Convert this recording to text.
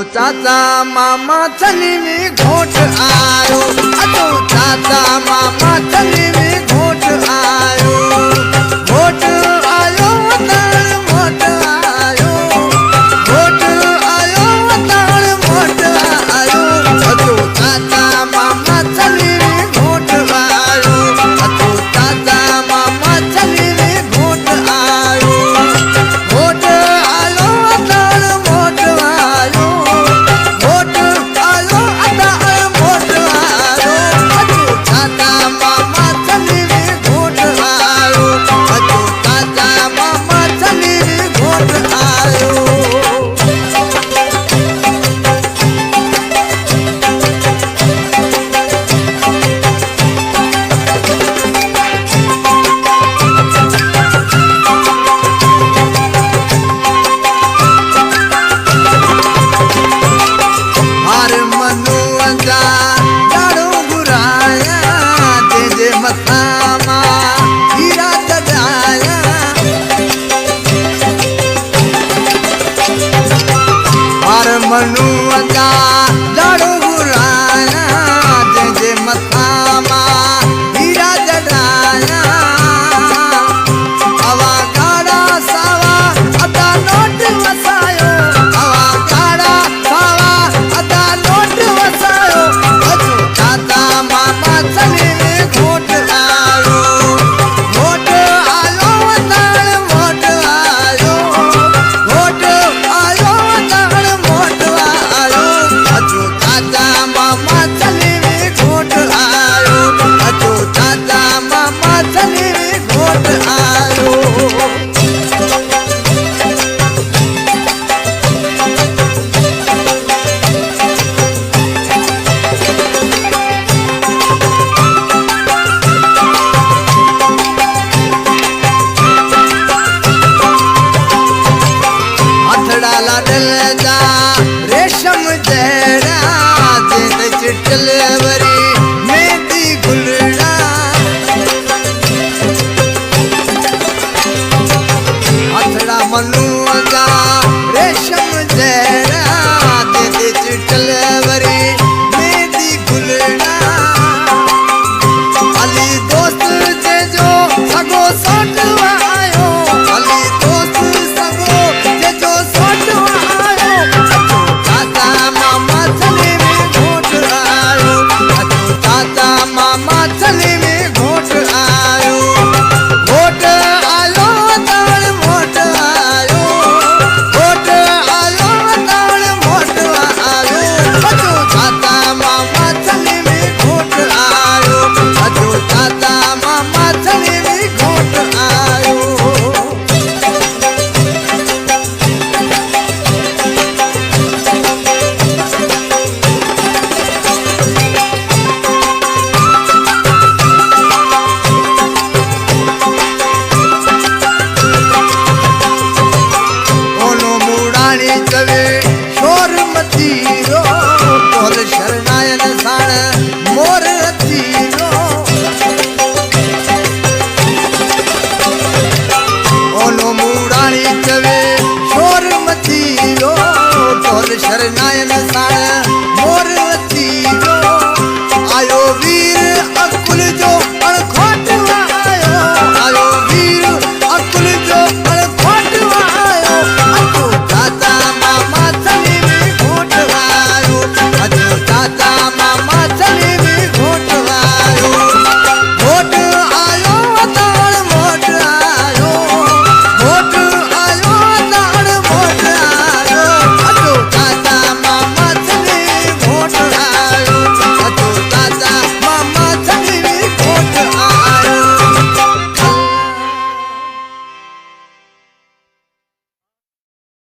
चाचा मामा चली में घोट आयो, अतो चाचा मामा चली में घोट आयो, घोट आयो तार मोट आयो, घोट आयो तार मोट आयो, अतो चाचा मामा चली में घोट आयो, अतो चाचा मामा चली में घोट आयो, घोट आयो तार मोट आयो, घोट आयो तार मोट आयो, अतो चाचा मामा चली में घोट आयो, अतो चाचा मामा चली में घोट आयो। हर मनुजा जाड़ो गुराया, जे जे मथामा हीरा जगाया, हर मनुजा जाड़ो गुराया, जे जे मथामा हीरा जगाया, अवा गाड़ा सावा अदा नोट वसायो, अवा गाड़ा सावा अदा नोट वसायो, अतो चाचा मामा चली में घोट आयो, घोट आयो तार मोट आयो, घोट आयो तार मोट आयो, अतो चाचा मामा चली में घोट आयो, अतो चाचा मामा चली में घोट आयो। हथड़ा लाडल जा रेशम जड़ा, जेद चिटल वरी मेहंदी गुलड़ा, हथड़ा मनु जा रेशम जड़ा, जेद चिटल वरी मेहंदी गुलड़ा, अली दोस्त जे जो सगो सोट आयो, अली दोस्त सगो जे जो सोट आयो, अतो चाचा मामा चली में घोट आयो, अतो चाचा मामा चली में घोट आयो, घोट आयो तार मोट आयो, घोट आयो तार मोट आयो, अतो चाचा मामा चली में घोट आयो, अतो चाचा मामा चली में घोट आयो। ओनो मुड़ानी चवे शोर मतीरो, बोल शरणायन साण मोर अतीरो, ओनो मुड़ानी चवे शोर मतीरो, बोल शरणायन साण मोर अतीरो,